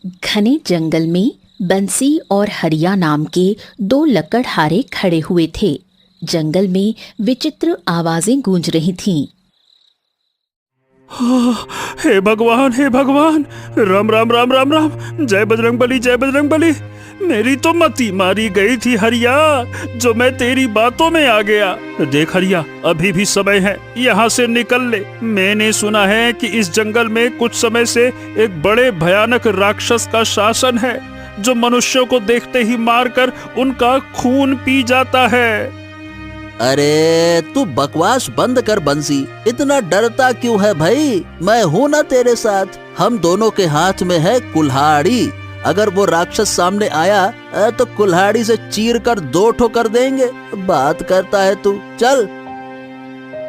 घने जंगल में बंसी और हरिया नाम के दो लकड़हारे खड़े हुए थे। जंगल में विचित्र आवाजें गूंज रही थीं। हे भगवान, हे भगवान, राम राम राम राम राम, जय बजरंगबली, जय बजरंगबली। मेरी तो मती मारी गई थी हरिया, जो मैं तेरी बातों में आ गया। देख हरिया, अभी भी समय है, यहाँ से निकल ले। मैंने सुना है कि इस जंगल में कुछ समय से एक बड़े भयानक राक्षस का शासन है, जो मनुष्यों को देखते ही मारकर उनका खून पी जाता है। अरे तू बकवास बंद कर बंसी, इतना डरता क्यों है भाई? मैं हूँ ना तेरे साथ। हम दोनों के हाथ में है कुल्हाड़ी। अगर वो राक्षस सामने आया तो कुल्हाड़ी से चीर कर दो ठोकर देंगे। बात करता है तू, चल।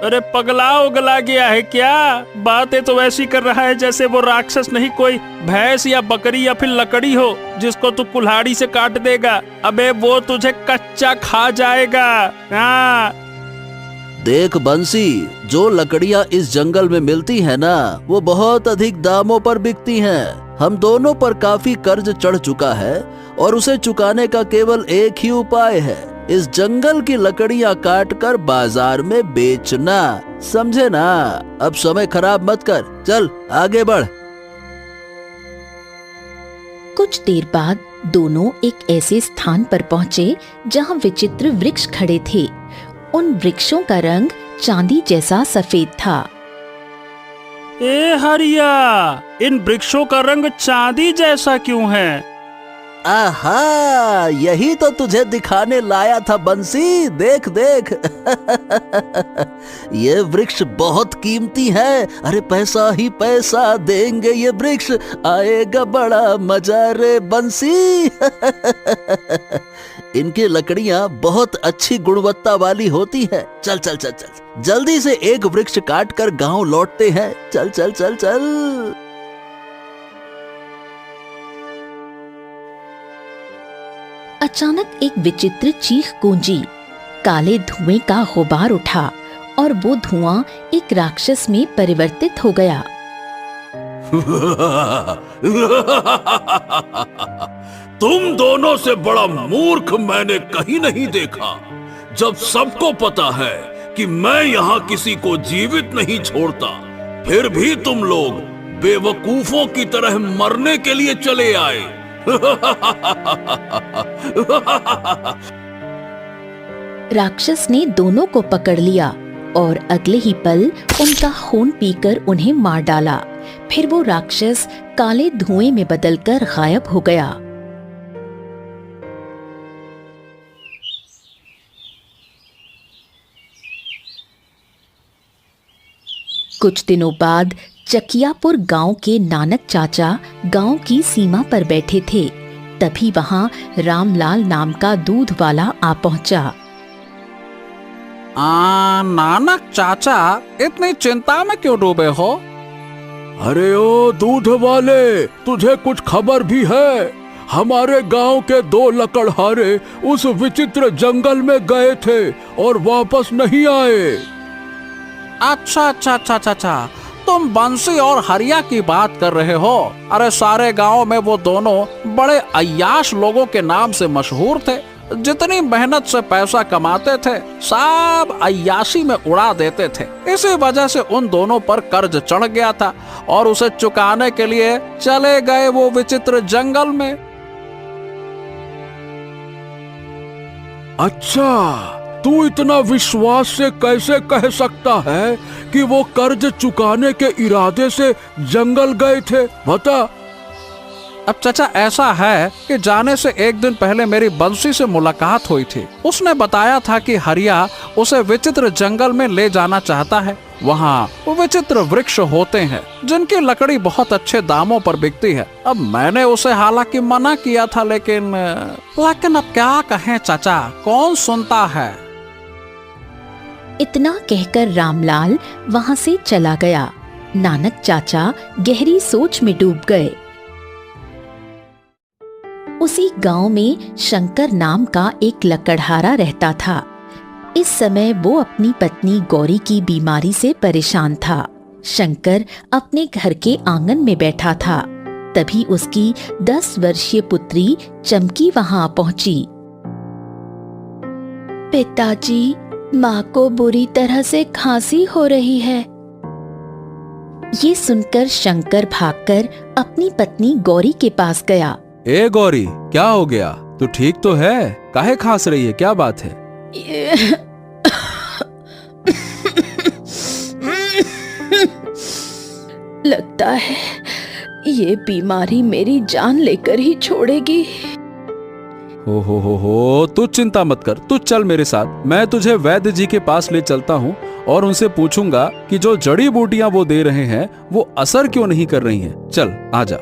अरे पगला उगला गया है क्या? बातें तो वैसी कर रहा है जैसे वो राक्षस नहीं कोई भैंस या बकरी या फिर लकड़ी हो, जिसको तू कुल्हाड़ी से काट देगा। अबे वो तुझे कच्चा खा जाएगा। हाँ देख बंसी, जो लकड़ियाँ इस जंगल में मिलती है ना, वो बहुत अधिक दामों पर बिकती हैं। हम दोनों पर काफी कर्ज चढ़ चुका है और उसे चुकाने का केवल एक ही उपाय है, इस जंगल की लकड़ियाँ काट कर बाजार में बेचना। समझे ना? अब समय खराब मत कर, चल आगे बढ़। कुछ देर बाद दोनों एक ऐसे स्थान पर पहुंचे जहां विचित्र वृक्ष खड़े थे। उन वृक्षों का रंग चांदी जैसा सफेद था। ए हरिया, इन वृक्षों का रंग चांदी जैसा क्यों है? आहा, यही तो तुझे दिखाने लाया था बंसी। देख देख ये वृक्ष बहुत कीमती है। अरे पैसा ही पैसा देंगे ये वृक्ष, आएगा बड़ा मजा रे बंसी। इनकी लकड़ियाँ बहुत अच्छी गुणवत्ता वाली होती है। चल चल चल चल, जल्दी से एक वृक्ष काट कर गांव लौटते हैं। चल चल चल चल। अचानक एक विचित्र चीख गूंजी। काले धुएं का गुबार उठा और वो धुआं एक राक्षस में परिवर्तित हो गया। तुम दोनों से बड़ा मूर्ख मैंने कहीं नहीं देखा। जब सबको पता है कि मैं यहाँ किसी को जीवित नहीं छोड़ता, फिर भी तुम लोग बेवकूफों की तरह मरने के लिए चले आए। राक्षस ने दोनों को पकड़ लिया और अगले ही पल उनका खून पीकर उन्हें मार डाला। फिर वो राक्षस काले धुएं में बदलकर गायब हो गया। कुछ दिनों बाद चकियापुर गांव के नानक चाचा गांव की सीमा पर बैठे थे। तभी वहां रामलाल नाम का दूध वाला आ पहुंचा। नानक चाचा, इतनी चिंता में क्यों डूबे हो? अरे ओ दूध वाले, तुझे कुछ खबर भी है? हमारे गांव के दो लकड़हारे उस विचित्र जंगल में गए थे और वापस नहीं आए। अच्छा अच्छा अच्छा अच्छा अच्छा, तुम बंसी और हरिया की बात कर रहे हो। अरे सारे गांव में वो दोनों बड़े अय्याश लोगों के नाम से मशहूर थे। जितनी मेहनत से पैसा कमाते थे, सब अय्याशी में उड़ा देते थे। इसी वजह से उन दोनों पर कर्ज चढ़ गया था और उसे चुकाने के लिए चले गए वो विचित्र जंगल में। अच्छा, तू इतना विश्वास से कैसे कह सकता है कि वो कर्ज चुकाने के इरादे से जंगल गए थे? बता। अब चाचा ऐसा है कि जाने से एक दिन पहले मेरी बंसी से मुलाकात हुई थी। उसने बताया था कि हरिया उसे विचित्र जंगल में ले जाना चाहता है। वहाँ विचित्र वृक्ष होते हैं जिनकी लकड़ी बहुत अच्छे दामों पर बिकती है। अब मैंने उसे हालांकि मना किया था, लेकिन अब क्या कहें चाचा, कौन सुनता है। इतना कहकर रामलाल वहां से चला गया। नानक चाचा गहरी सोच में डूब गए। उसी गांव में शंकर नाम का एक लकड़हारा रहता था। इस समय वो अपनी पत्नी गौरी की बीमारी से परेशान था। शंकर अपने घर के आंगन में बैठा था। तभी उसकी 10 वर्षीय पुत्री चमकी वहां पहुंची। पिताजी, माँ को बुरी तरह से खांसी हो रही है। ये सुनकर शंकर भागकर अपनी पत्नी गौरी के पास गया। ए गौरी, क्या हो गया? तू ठीक तो है? काहे खांस रही है? क्या बात है? लगता है ये बीमारी मेरी जान लेकर ही छोड़ेगी। हो, तू चिंता मत कर, तू चल मेरे साथ। मैं तुझे वैद्य जी के पास ले चलता हूँ और उनसे पूछूंगा कि जो जड़ी बूटियां वो दे रहे हैं वो असर क्यों नहीं कर रही हैं। चल आजा।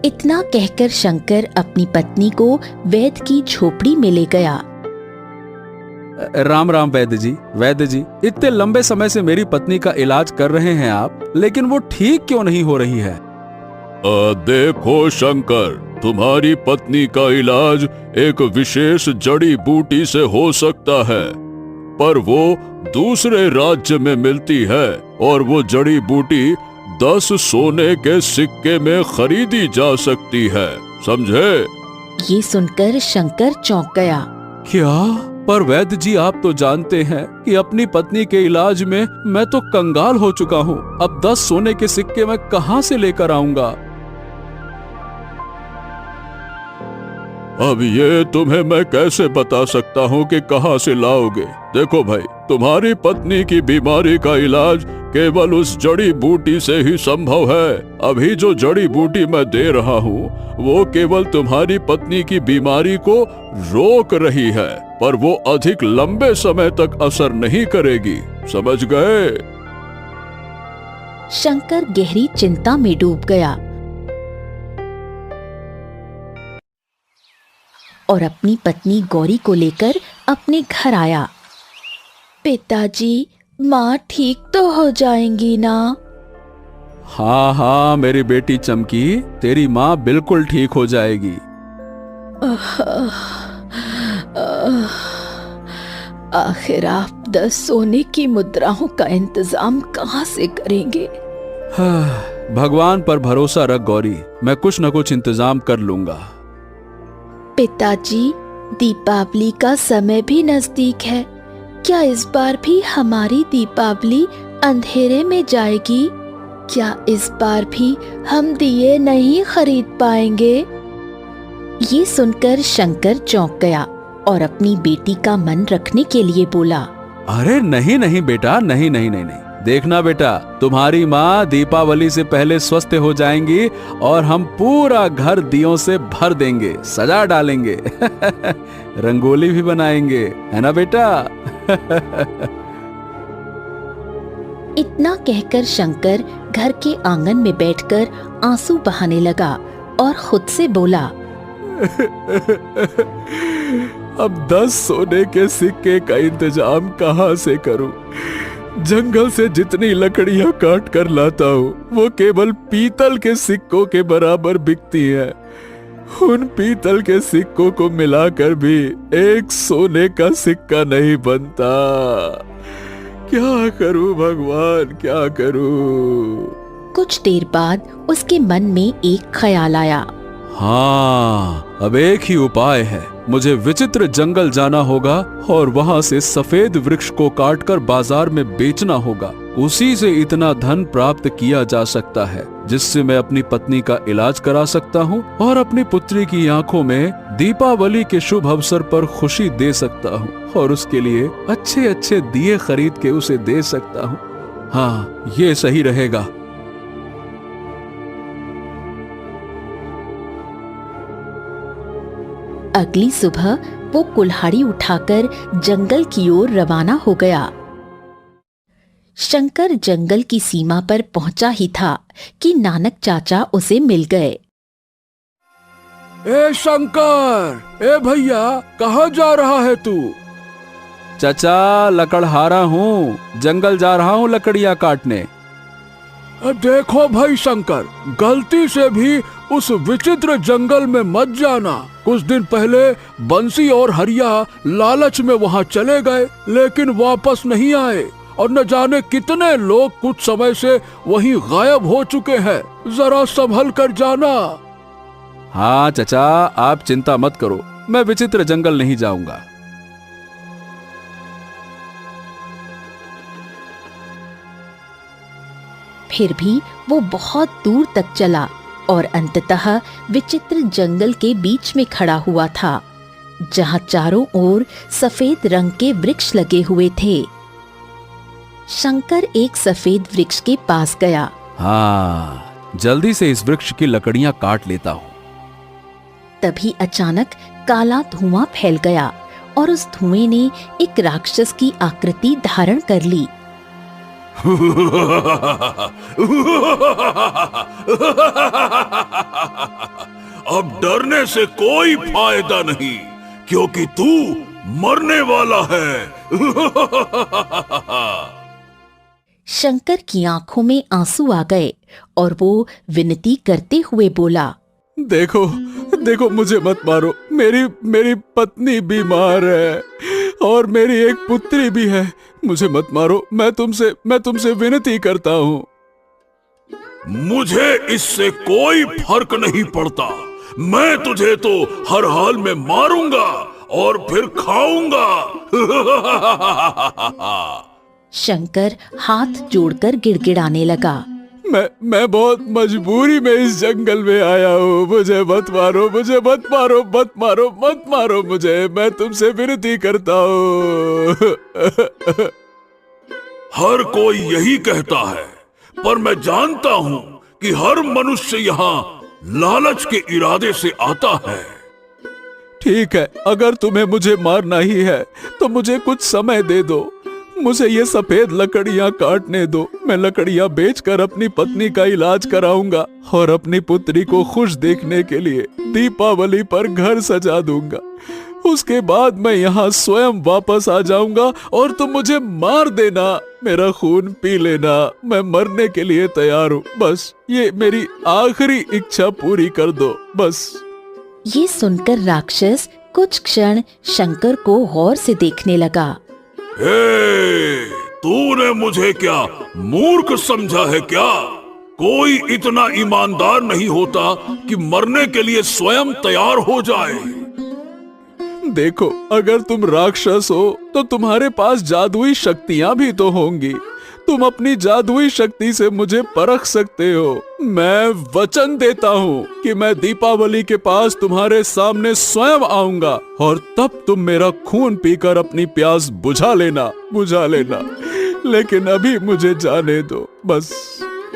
इतना कहकर शंकर अपनी पत्नी को वैद्य की झोपड़ी में ले गया। राम राम वैद्य जी। वैद्य जी, इतने लंबे समय से मेरी पत्नी का इलाज कर रहे हैं आप, लेकिन वो ठीक क्यों नहीं हो रही है? देखो शंकर, तुम्हारी पत्नी का इलाज एक विशेष जड़ी बूटी से हो सकता है, पर वो दूसरे राज्य में मिलती है और वो जड़ी बूटी 10 सोने के सिक्के में खरीदी जा सकती है, समझे? ये सुनकर शंकर चौंक गया। क्या? पर वैद्य जी, आप तो जानते हैं कि अपनी पत्नी के इलाज में मैं तो कंगाल हो चुका हूँ। अब 10 सोने के सिक्के मैं कहाँ से लेकर आऊंगा? अब ये तुम्हें मैं कैसे बता सकता हूँ कि कहाँ से लाओगे? देखो भाई, तुम्हारी पत्नी की बीमारी का इलाज केवल उस जड़ी बूटी से ही संभव है। अभी जो जड़ी बूटी मैं दे रहा हूँ वो केवल तुम्हारी पत्नी की बीमारी को रोक रही है, पर वो अधिक लंबे समय तक असर नहीं करेगी, समझ गए? शंकर गहरी चिंता में डूब गया और अपनी पत्नी गौरी को लेकर अपने घर आया। पिताजी, माँ ठीक तो हो जाएंगी ना? हाँ, मेरी बेटी चमकी, तेरी माँ बिल्कुल ठीक हो जाएगी। आखिर आप 10 सोने की मुद्राओं का इंतजाम कहाँ से करेंगे? भगवान पर भरोसा रख गौरी, मैं कुछ न कुछ इंतजाम कर लूंगा। पिताजी, दीपावली का समय भी नजदीक है। क्या इस बार भी हमारी दीपावली अंधेरे में जाएगी? क्या इस बार भी हम दिए नहीं खरीद पाएंगे? ये सुनकर शंकर चौंक गया और अपनी बेटी का मन रखने के लिए बोला। अरे नहीं बेटा, नहीं। देखना बेटा, तुम्हारी माँ दीपावली से पहले स्वस्थ हो जाएंगी और हम पूरा घर दियों से भर देंगे, सजा डालेंगे, रंगोली भी बनाएंगे, है ना बेटा? इतना कहकर शंकर घर के आंगन में बैठकर आंसू बहाने लगा और खुद से बोला। अब 10 सोने के सिक्के का इंतजाम कहाँ से करूं? जंगल से जितनी लकड़ियां काट कर लाता हूँ वो केवल पीतल के सिक्कों के बराबर बिकती है। उन पीतल के सिक्कों को मिलाकर भी एक सोने का सिक्का नहीं बनता। क्या करूं भगवान, क्या करूं? कुछ देर बाद उसके मन में एक ख्याल आया। हाँ, अब एक ही उपाय है। मुझे विचित्र जंगल जाना होगा और वहाँ से सफेद वृक्ष को काटकर बाजार में बेचना होगा। उसी से इतना धन प्राप्त किया जा सकता है जिससे मैं अपनी पत्नी का इलाज करा सकता हूँ और अपनी पुत्री की आंखों में दीपावली के शुभ अवसर पर खुशी दे सकता हूँ और उसके लिए अच्छे अच्छे दिए खरीद के उसे दे सकता हूँ। हाँ, ये सही रहेगा। अगली सुबह वो कुल्हाड़ी उठाकर जंगल की ओर रवाना हो गया। शंकर जंगल की सीमा पर पहुंचा ही था कि नानक चाचा उसे मिल गए। ए शंकर, ए भैया, कहाँ जा रहा है तू? चाचा, लकड़हारा हूँ, जंगल जा रहा हूँ लकड़ियाँ काटने। देखो भाई शंकर, गलती से भी उस विचित्र जंगल में मत जाना। कुछ दिन पहले बंसी और हरिया लालच में वहाँ चले गए लेकिन वापस नहीं आए और न जाने कितने लोग कुछ समय से वहीं गायब हो चुके हैं। जरा संभल कर जाना। हाँ चचा, आप चिंता मत करो, मैं विचित्र जंगल नहीं जाऊंगा। फिर भी वो बहुत दूर तक चला और अंततः विचित्र जंगल के बीच में खड़ा हुआ था, जहां चारों ओर सफेद रंग के वृक्ष लगे हुए थे। शंकर एक सफेद वृक्ष के पास गया। हाँ, जल्दी से इस वृक्ष की लकड़ियां काट लेता हूँ। तभी अचानक काला धुआं फैल गया और उस धुएं ने एक राक्षस की आकृति धारण कर ली। अब डरने से कोई फायदा नहीं, क्योंकि तू मरने वाला है। शंकर की आंखों में आंसू आ गए और वो विनती करते हुए बोला, देखो देखो, मुझे मत मारो। मेरी पत्नी बीमार है और मेरी एक पुत्री भी है। मुझे मत मारो, मैं तुमसे विनती करता हूँ। मुझे इससे कोई फर्क नहीं पड़ता। मैं तुझे तो हर हाल में मारूंगा और फिर खाऊंगा। शंकर हाथ जोड़कर गिड़गिड़ाने लगा, मैं बहुत मजबूरी में इस जंगल में आया हूँ। मुझे मत मारो, मुझे मत मारो, मत मारो, मत मारो मुझे। मैं तुमसे विनती करता हूँ। हर कोई यही कहता है, पर मैं जानता हूँ कि हर मनुष्य यहाँ लालच के इरादे से आता है। ठीक है, अगर तुम्हें मुझे मारना ही है तो मुझे कुछ समय दे दो। मुझे ये सफेद लकड़ियां काटने दो। मैं लकड़ियां बेचकर अपनी पत्नी का इलाज कराऊंगा और अपनी पुत्री को खुश देखने के लिए दीपावली पर घर सजा दूंगा। उसके बाद मैं यहाँ स्वयं वापस आ जाऊंगा और तुम मुझे मार देना, मेरा खून पी लेना। मैं मरने के लिए तैयार हूँ। बस ये मेरी आखिरी इच्छा पूरी कर दो, बस। ये सुनकर राक्षस कुछ क्षण शंकर को गौर से देखने लगा। तूने मुझे क्या मूर्ख समझा है क्या? कोई इतना ईमानदार नहीं होता कि मरने के लिए स्वयं तैयार हो जाए। देखो, अगर तुम राक्षस हो तो तुम्हारे पास जादुई शक्तियां भी तो होंगी। तुम अपनी जादुई शक्ति से मुझे परख सकते हो। मैं वचन देता हूँ कि मैं दीपावली के पास तुम्हारे सामने स्वयं आऊंगा और तब तुम मेरा खून पीकर अपनी प्यास बुझा लेना। लेकिन अभी मुझे जाने दो, बस।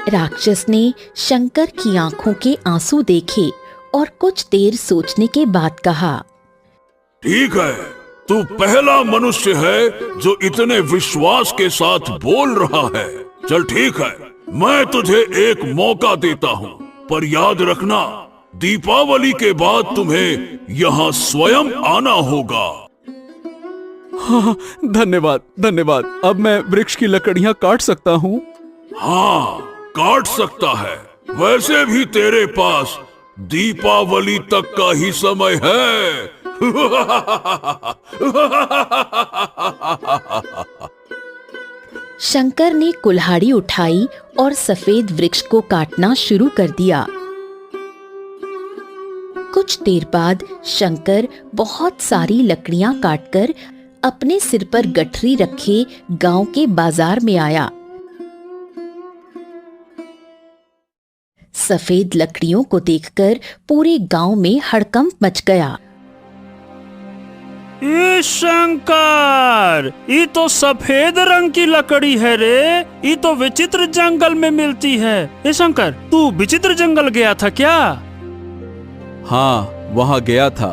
राक्षस ने शंकर की आंखों के आंसू देखे और कुछ देर सोचने के बाद कहा, ठीक है, तू पहला मनुष्य है जो इतने विश्वास के साथ बोल रहा है। चल ठीक है, मैं तुझे एक मौका देता हूँ, पर याद रखना, दीपावली के बाद तुम्हें यहाँ स्वयं आना होगा। हाँ, धन्यवाद। अब मैं वृक्ष की लकड़ियाँ काट सकता हूँ? हाँ, काट सकता है। वैसे भी तेरे पास दीपावली तक का ही समय है। शंकर ने कुल्हाड़ी उठाई और सफेद वृक्ष को काटना शुरू कर दिया। कुछ देर बाद शंकर बहुत सारी लकड़ियां काटकर अपने सिर पर गठरी रखे गांव के बाजार में आया। सफेद लकड़ियों को देखकर पूरे गांव में हड़कंप मच गया। ये शंकर, ये तो सफेद रंग की लकड़ी है रे। ये तो विचित्र जंगल में मिलती है। ये शंकर, तू विचित्र जंगल गया था क्या? हाँ, वहाँ गया था।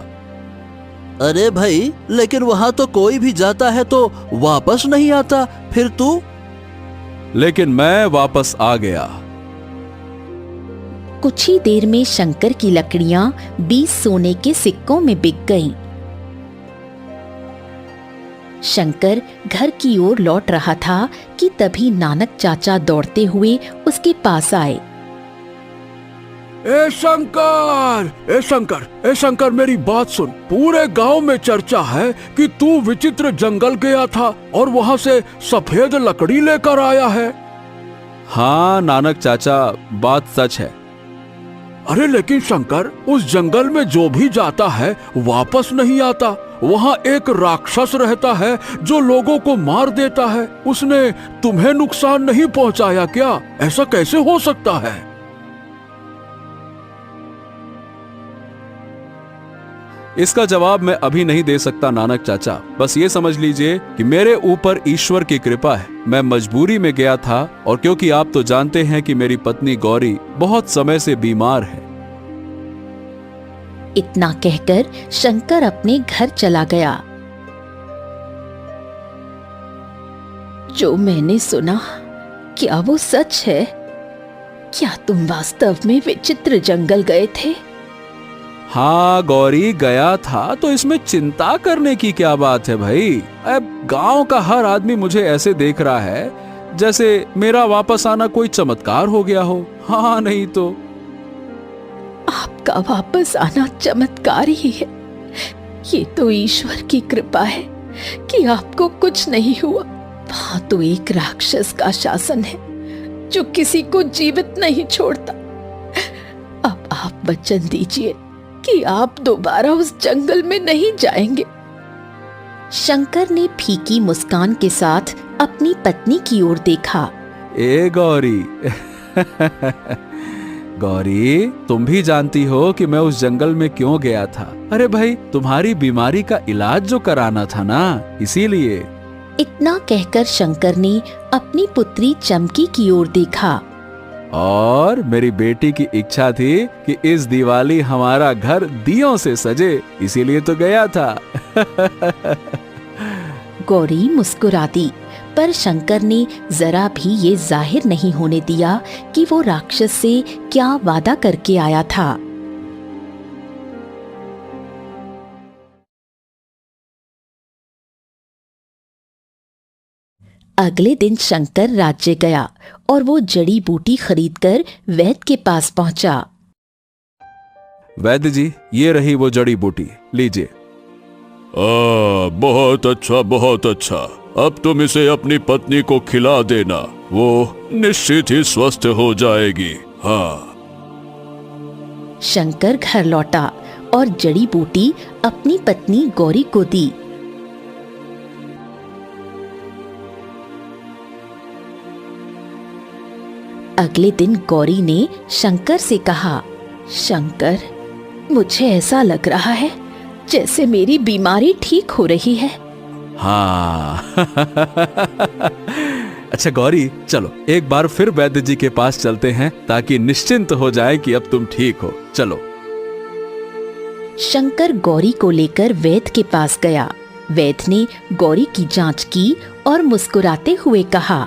अरे भाई, लेकिन वहाँ तो कोई भी जाता है तो वापस नहीं आता, फिर तू? लेकिन मैं वापस आ गया। कुछ ही देर में शंकर की लकड़ियां 20 सोने के सिक्कों में बिक गईं। शंकर घर की ओर लौट रहा था कि तभी नानक चाचा दौड़ते हुए उसके पास आए। ए शंकर, ए शंकर, ए शंकर, मेरी बात सुन। पूरे गांव में चर्चा है कि तू विचित्र जंगल गया था और वहाँ से सफेद लकड़ी लेकर आया है। हाँ नानक चाचा, बात सच है। अरे लेकिन शंकर, उस जंगल में जो भी जाता है वापस नहीं आता। वहाँ एक राक्षस रहता है जो लोगों को मार देता है। उसने तुम्हें नुकसान नहीं पहुँचाया क्या? ऐसा कैसे हो सकता है? इसका जवाब मैं अभी नहीं दे सकता नानक चाचा। बस ये समझ लीजिए कि मेरे ऊपर ईश्वर की कृपा है। मैं मजबूरी में गया था, और क्योंकि आप तो जानते हैं कि मेरी पत्नी गौरी बहुत समय से बीमार है। इतना कहकर शंकर अपने घर चला गया। जो मैंने सुना, क्या वो सच है? क्या तुम वास्तव में विचित्र जंगल गए थे? हाँ गौरी, गया था, तो इसमें चिंता करने की क्या बात है भाई? अब गांव का हर आदमी मुझे ऐसे देख रहा है जैसे मेरा वापस आना कोई चमत्कार हो गया हो। हाँ नहीं तो। आपका वापस आना चमत्कार ही है। ये तो ईश्वर की कृपा है कि आपको कुछ नहीं हुआ। वहां तो एक राक्षस का शासन है जो किसी को जीवित नहीं छोड़ता। अब आप वचन दीजिए कि आप दोबारा उस जंगल में नहीं जाएंगे। शंकर ने फीकी मुस्कान के साथ अपनी पत्नी की ओर देखा। ए गौरी गौरी, तुम भी जानती हो कि मैं उस जंगल में क्यों गया था। अरे भाई, तुम्हारी बीमारी का इलाज जो कराना था ना, इसीलिए। इतना कहकर शंकर ने अपनी पुत्री चमकी की ओर देखा। और मेरी बेटी की इच्छा थी कि इस दिवाली हमारा घर दियों से सजे, इसीलिए तो गया था। गौरी मुस्कुरा दी, पर शंकर ने जरा भी ये जाहिर नहीं होने दिया कि वो राक्षस से क्या वादा करके आया था। अगले दिन शंकर राज्य गया और वो जड़ी बूटी खरीदकर वैद्य के पास पहुंचा। वैद्य जी, ये रही वो जड़ी बूटी, लीजिए। बहुत अच्छा, बहुत अच्छा। अब तुम इसे अपनी पत्नी को खिला देना, वो निश्चित ही स्वस्थ हो जाएगी। हाँ। शंकर घर लौटा और जड़ी बूटी अपनी पत्नी गौरी को दी। अगले दिन गौरी ने शंकर से कहा, शंकर, मुझे ऐसा लग रहा है जैसे मेरी बीमारी ठीक हो रही है। हाँ अच्छा गौरी, चलो एक बार फिर वैद्य जी के पास चलते हैं ताकि निश्चिंत हो जाए कि अब तुम ठीक हो। चलो। शंकर गौरी को लेकर वैद्य के पास गया। वैद्य ने गौरी की जांच की और मुस्कुराते हुए कहा,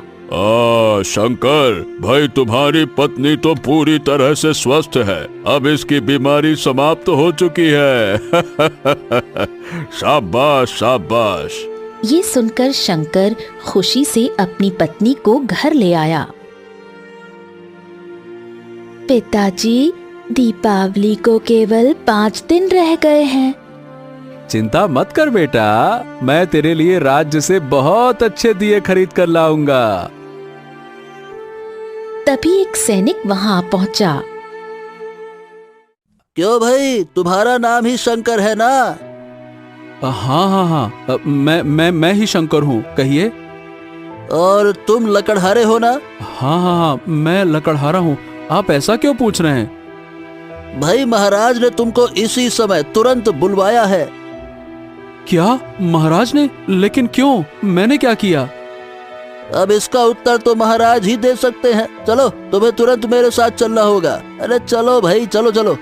शंकर भाई, तुम्हारी पत्नी तो पूरी तरह से स्वस्थ है। अब इसकी बीमारी समाप्त हो चुकी है। शाबाश शाबाश। ये सुनकर शंकर खुशी से अपनी पत्नी को घर ले आया। पिताजी, दीपावली को केवल 5 दिन रह गए हैं। चिंता मत कर बेटा, मैं तेरे लिए राज्य से बहुत अच्छे दिए खरीद कर लाऊंगा। तभी एक सैनिक वहां पहुंचा। क्यों भाई, तुम्हारा नाम ही शंकर है ना? हाँ, मैं ही शंकर हूँ, कहिए। और तुम लकड़हारे हो ना? हाँ, मैं लकड़हारा हूँ। आप ऐसा क्यों पूछ रहे हैं? भाई, महाराज ने तुमको इसी समय तुरंत बुलवाया है। क्या? महाराज ने? लेकिन क्यों? मैंने क्या किया? अब इसका उत्तर तो महाराज ही दे सकते हैं। चलो, तुम्हें तुरंत मेरे साथ चलना होगा। अरे चलो भाई, चलो चलो।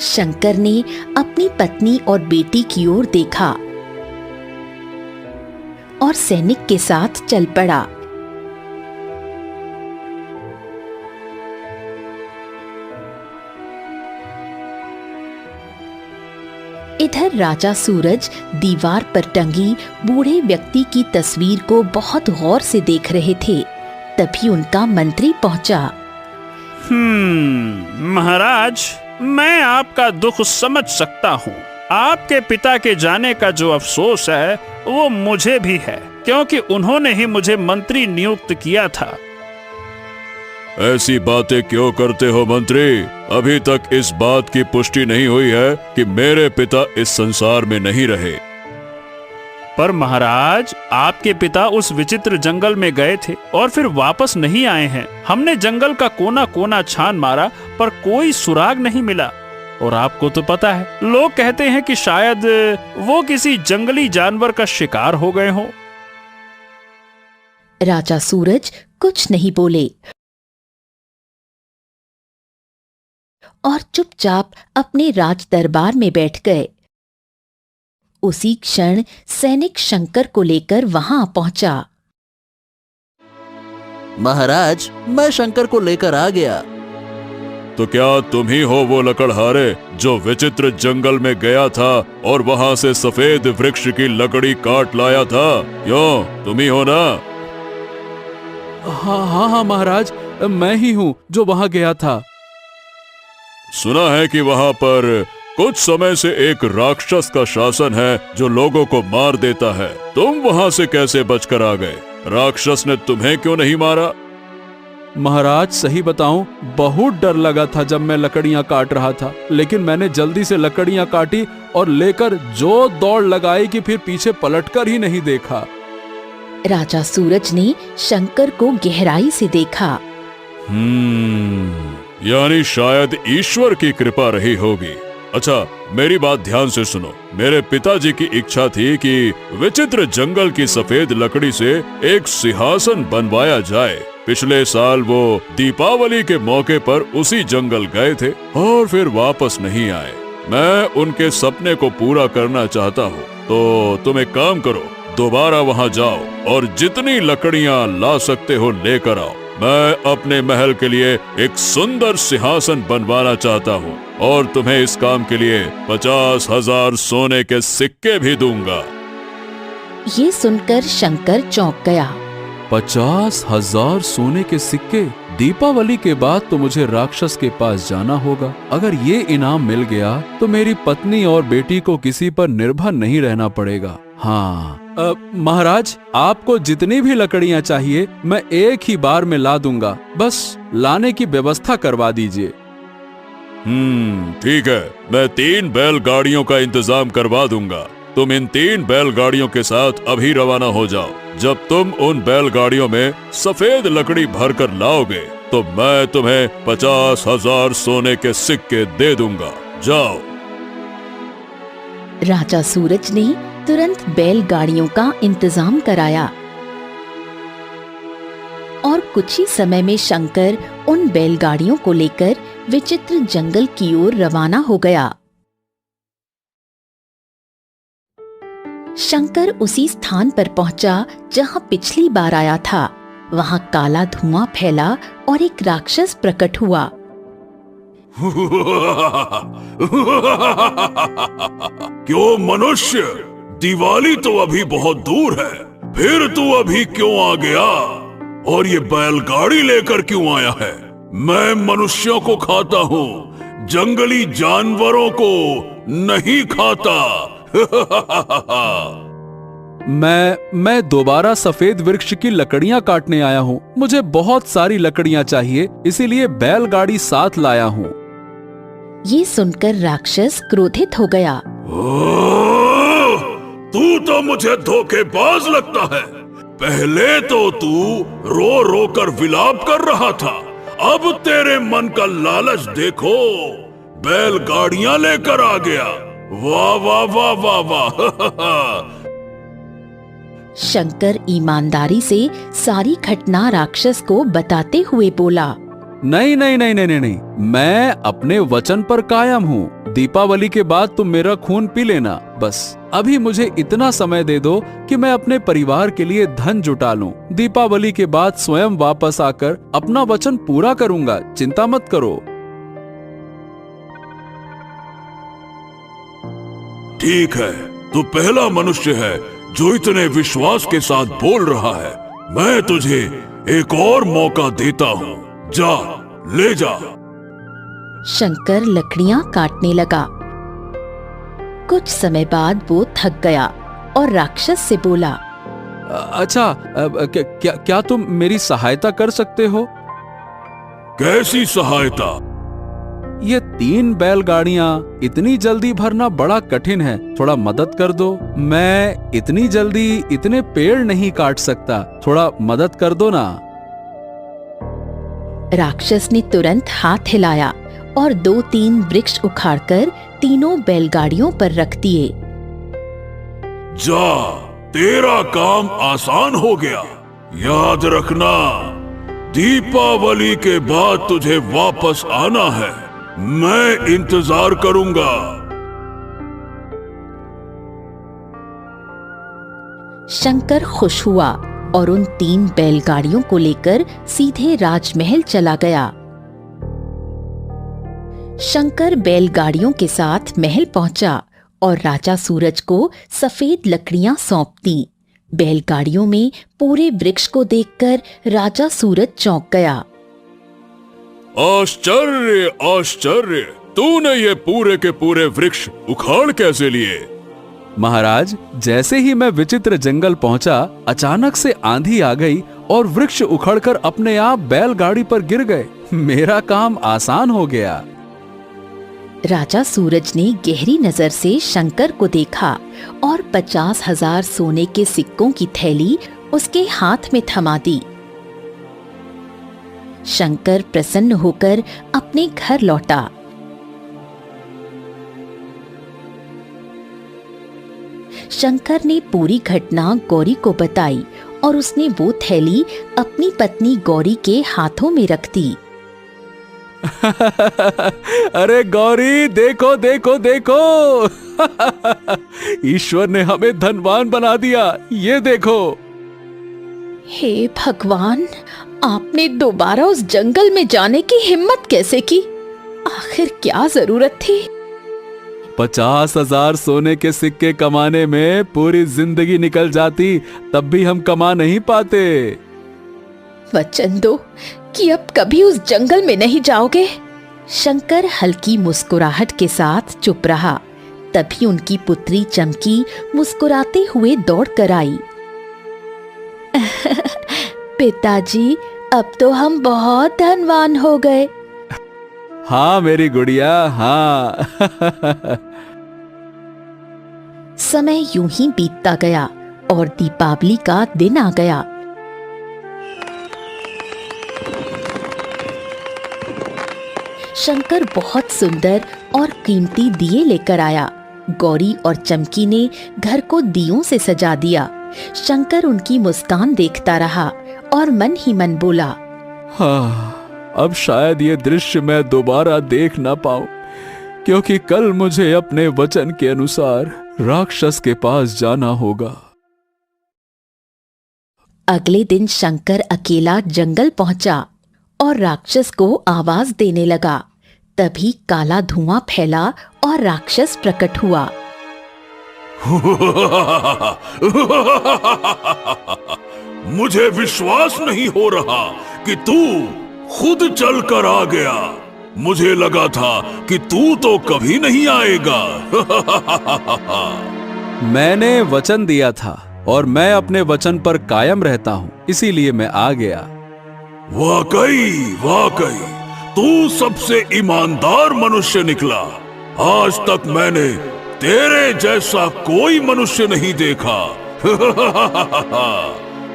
शंकर ने अपनी पत्नी और बेटी की ओर देखा और सैनिक के साथ चल पड़ा। इधर राजा सूरज दीवार पर टंगी बूढ़े व्यक्ति की तस्वीर को बहुत गौर से देख रहे थे। तभी उनका मंत्री पहुंचा। महाराज, मैं आपका दुख समझ सकता हूँ। आपके पिता के जाने का जो अफसोस है वो मुझे भी है, क्योंकि उन्होंने ही मुझे मंत्री नियुक्त किया था। ऐसी बातें क्यों करते हो मंत्री? अभी तक इस बात की पुष्टि नहीं हुई है कि मेरे पिता इस संसार में नहीं रहे। पर महाराज, आपके पिता उस विचित्र जंगल में गए थे और फिर वापस नहीं आए हैं। हमने जंगल का कोना कोना छान मारा पर कोई सुराग नहीं मिला। और आपको तो पता है, लोग कहते हैं कि शायद वो किसी जंगली जानवर का शिकार हो गए हों। राजा सूरज कुछ नहीं बोले और चुपचाप अपने राज दरबार में बैठ गए। उसी क्षण सैनिक शंकर को लेकर वहां पहुंचा। महाराज, मैं शंकर को लेकर आ गया। तो क्या तुम ही हो वो लकड़हारे जो विचित्र जंगल में गया था और वहाँ से सफेद वृक्ष की लकड़ी काट लाया था? क्यों, तुम ही हो ना? हाँ हाँ हाँ महाराज, मैं ही हूँ जो वहाँ गया था। सुना है कि वहाँ पर कुछ समय से एक राक्षस का शासन है जो लोगों को मार देता है। तुम वहाँ से कैसे बचकर आ गए? राक्षस ने तुम्हें क्यों नहीं मारा? महाराज, सही बताऊं, बहुत डर लगा था जब मैं लकड़ियां काट रहा था, लेकिन मैंने जल्दी से लकड़ियां काटी और लेकर जो दौड़ लगाई कि फिर पीछे पलटकर ही नहीं देखा। राजा सूरज ने शंकर को गहराई से देखा। यानी शायद ईश्वर की कृपा रही होगी। अच्छा, मेरी बात ध्यान से सुनो। मेरे पिताजी की इच्छा थी कि विचित्र जंगल की सफेद लकड़ी से एक सिंहासन बनवाया जाए। पिछले साल वो दीपावली के मौके पर उसी जंगल गए थे और फिर वापस नहीं आए। मैं उनके सपने को पूरा करना चाहता हूँ, तो तुम एक काम करो, दोबारा वहाँ जाओ और जितनी लकड़ियाँ ला सकते हो लेकर आओ। मैं अपने महल के लिए एक सुंदर सिंहासन बनवाना चाहता हूँ और तुम्हें इस काम के लिए 50,000 सोने के सिक्के भी दूंगा। ये सुनकर शंकर चौंक गया। 50,000 सोने के सिक्के? दीपावली के बाद तो मुझे राक्षस के पास जाना होगा। अगर ये इनाम मिल गया तो मेरी पत्नी और बेटी को किसी पर निर्भर नहीं रहना पड़ेगा। हाँ, महाराज, आपको जितनी भी लकड़ियाँ चाहिए मैं एक ही बार में ला दूंगा, बस लाने की व्यवस्था करवा दीजिए। ठीक है, मैं 3 बैलगाड़ियों का इंतजाम करवा दूंगा। तुम इन 3 बैलगाड़ियों के साथ अभी रवाना हो जाओ। जब तुम उन बैलगाड़ियों में सफेद लकड़ी भरकर लाओगे तो मैं तुम्हें 50,000 सोने के सिक्के दे दूंगा। जाओ। राजा सूरज ने तुरंत बैलगाड़ियों का इंतजाम कराया और कुछ ही समय में शंकर उन बैलगाड़ियों को लेकर विचित्र जंगल की ओर रवाना हो गया। शंकर उसी स्थान पर पहुंचा जहां पिछली बार आया था। वहां काला धुआं फैला और एक राक्षस प्रकट हुआ। क्यों मनुष्य, दिवाली तो अभी बहुत दूर है, फिर तू अभी क्यों आ गया? और ये बैलगाड़ी लेकर क्यों आया है? मैं मनुष्यों को खाता हूँ, जंगली जानवरों को नहीं खाता। मैं दोबारा सफेद वृक्ष की लकड़ियां काटने आया हूँ। मुझे बहुत सारी लकड़ियां चाहिए, इसीलिए बैलगाड़ी साथ लाया हूँ। ये सुनकर राक्षस क्रोधित हो गया। तू तो मुझे धोखेबाज लगता है। पहले तो तू रो रो कर विलाप कर रहा था, अब तेरे मन का लालच देखो, बैलगाड़ियां लेकर आ गया। वाह वाह वाह वाह वाह। शंकर ईमानदारी से सारी घटना राक्षस को बताते हुए बोला, नहीं नहीं नहीं नहीं नहीं, मैं अपने वचन पर कायम हूँ। दीपावली के बाद तुम मेरा खून पी लेना। बस अभी मुझे इतना समय दे दो कि मैं अपने परिवार के लिए धन जुटा लूं। दीपावली के बाद स्वयं वापस आकर अपना वचन पूरा करूंगा, चिंता मत करो। ठीक है, तू पहला मनुष्य है जो इतने विश्वास के साथ बोल रहा है। मैं तुझे एक और मौका देता हूँ, जा ले जा। शंकर लकड़ियां काटने लगा। कुछ समय बाद वो थक गया और राक्षस से बोला, अच्छा, क्या तुम मेरी सहायता कर सकते हो? कैसी सहायता? ये 3 बैलगाड़ियां इतनी जल्दी भरना बड़ा कठिन है, थोड़ा मदद कर दो। मैं इतनी जल्दी इतने पेड़ नहीं काट सकता, थोड़ा मदद कर दो ना। राक्षस ने तुरंत हाथ हिलाया और 2-3 वृक्ष उखाड़कर तीनों बैलगाड़ियों पर रख दिए। जा, तेरा काम आसान हो गया। याद रखना, दीपावली के बाद तुझे वापस आना है। मैं इंतजार करूंगा। शंकर खुश हुआ और उन 3 बैलगाड़ियों को लेकर सीधे राजमहल चला गया। शंकर बैलगाड़ियों के साथ महल पहुंचा और राजा सूरज को सफेद लकड़ियां सौंप दी। बैलगाड़ियों में पूरे वृक्ष को देखकर राजा सूरज चौंक गया। आश्चर्य, आश्चर्य! तूने ये पूरे के पूरे वृक्ष उखाड़ कैसे लिए? महाराज, जैसे ही मैं विचित्र जंगल पहुंचा, अचानक से आंधी आ गई और वृक्ष उखड़कर अपने आप बैलगाड़ी पर गिर गए। मेरा काम आसान हो गया। राजा सूरज ने गहरी नजर से शंकर को देखा और 50,000 सोने के सिक्कों की थैली उसके हाथ में थमा दी। शंकर प्रसन्न होकर अपने घर लौटा। शंकर ने पूरी घटना गौरी को बताई और उसने वो थैली अपनी पत्नी गौरी के हाथों में रख दी। अरे गौरी, देखो देखो देखो! ईश्वर ने हमें धनवान बना दिया, ये देखो। हे भगवान, आपने दोबारा उस जंगल में जाने की हिम्मत कैसे की? आखिर क्या जरूरत थी? 50,000 सोने के सिक्के कमाने में पूरी जिंदगी निकल जाती, तब भी हम कमा नहीं पाते। वचन दो कि अब कभी उस जंगल में नहीं जाओगे। शंकर हल्की मुस्कुराहट के साथ चुप रहा। तभी उनकी पुत्री चमकी मुस्कुराते हुए दौड़ कर आई। पिताजी, अब तो हम बहुत धनवान हो गए। हाँ मेरी गुड़िया, हाँ। समय यूं ही बीतता गया और दीपावली का दिन आ गया। शंकर बहुत सुंदर और कीमती दिए लेकर आया। गौरी और चमकी ने घर को दियों से सजा दिया। शंकर उनकी मुस्कान देखता रहा और मन ही मन बोला, हाँ, अब शायद ये दृश्य मैं दोबारा देख ना पाऊं, क्योंकि कल मुझे अपने वचन के अनुसार राक्षस के पास जाना होगा। अगले दिन शंकर अकेला जंगल पहुंचा और राक्षस को आवाज देने लगा। तभी काला धुआं फैला और राक्षस प्रकट हुआ। मुझे विश्वास नहीं हो रहा कि तू खुद चल कर आ गया। मुझे लगा था कि तू तो कभी नहीं आएगा। मैंने वचन दिया था और मैं अपने वचन पर कायम रहता हूँ, इसीलिए मैं आ गया। वाकई वाकई तू सबसे ईमानदार मनुष्य निकला। आज तक मैंने तेरे जैसा कोई मनुष्य नहीं देखा।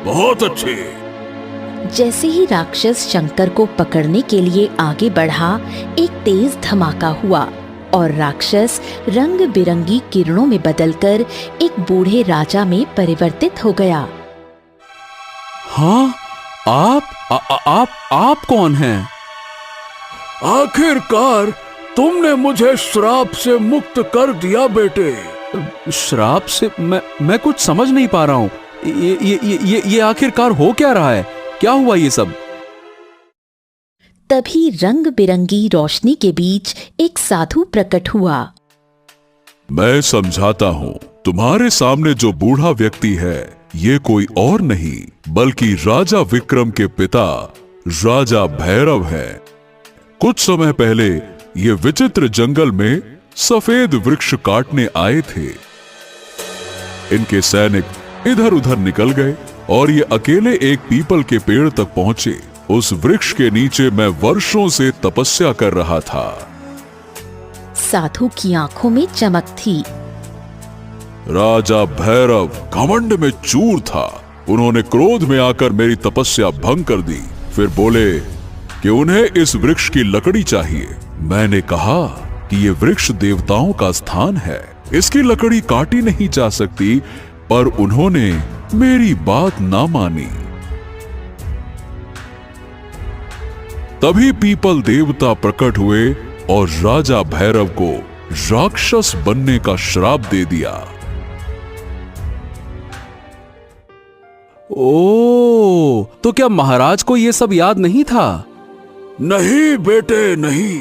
बहुत अच्छे। जैसे ही राक्षस शंकर को पकड़ने के लिए आगे बढ़ा, एक तेज धमाका हुआ और राक्षस रंग बिरंगी किरणों में बदलकर एक बूढ़े राजा में परिवर्तित हो गया। हाँ, आप कौन हैं? आखिरकार तुमने मुझे श्राप से मुक्त कर दिया बेटे। श्राप से? मैं कुछ समझ नहीं पा रहा हूँ। ये आखिरकार हो क्या रहा है? क्या हुआ ये सब? तभी रंग बिरंगी रोशनी के बीच एक साधु प्रकट हुआ। मैं समझाता हूँ, तुम्हारे सामने जो बूढ़ा व्यक्ति है ये कोई और नहीं बल्कि राजा विक्रम के पिता राजा भैरव है। कुछ समय पहले ये विचित्र जंगल में सफेद वृक्ष काटने आए थे। इनके सैनिक इधर उधर निकल गए और ये अकेले एक पीपल के पेड़ तक पहुंचे। उस वृक्ष के नीचे मैं वर्षों से तपस्या कर रहा था। साधु की आंखों में चमक थी। राजा भैरव घमंड में चूर था। उन्होंने क्रोध में आकर मेरी तपस्या भंग कर दी। फिर बोले कि उन्हें इस वृक्ष की लकड़ी चाहिए। मैंने कहा कि ये वृक्ष देवताओं का स्थान है, इसकी लकड़ी काटी नहीं जा सकती, पर उन्होंने मेरी बात ना मानी। तभी पीपल देवता प्रकट हुए और राजा भैरव को राक्षस बनने का श्राप दे दिया। ओ, तो क्या महाराज को ये सब याद नहीं था? नहीं बेटे नहीं।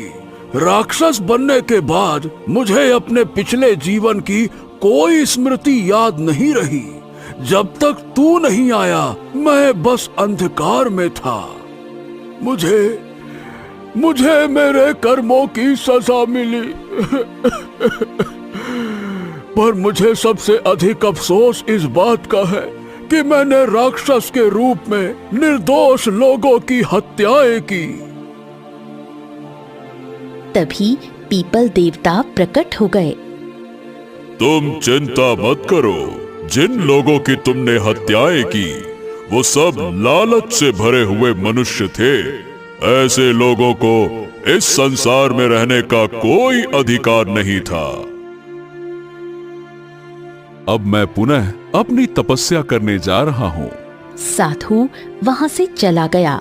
राक्षस बनने के बाद मुझे अपने पिछले जीवन की कोई स्मृति याद नहीं रही। जब तक तू नहीं आया मैं बस अंधकार में था। मुझे मेरे कर्मों की सजा मिली। पर मुझे सबसे अधिक अफसोस इस बात का है कि मैंने राक्षस के रूप में निर्दोष लोगों की हत्याएं की। तभी पीपल देवता प्रकट हो गए। तुम चिंता मत करो। जिन लोगों की तुमने हत्याएं की वो सब लालच से भरे हुए मनुष्य थे। ऐसे लोगों को इस संसार में रहने का कोई अधिकार नहीं था। अब मैं पुनः अपनी तपस्या करने जा रहा हूँ। साधु वहां से चला गया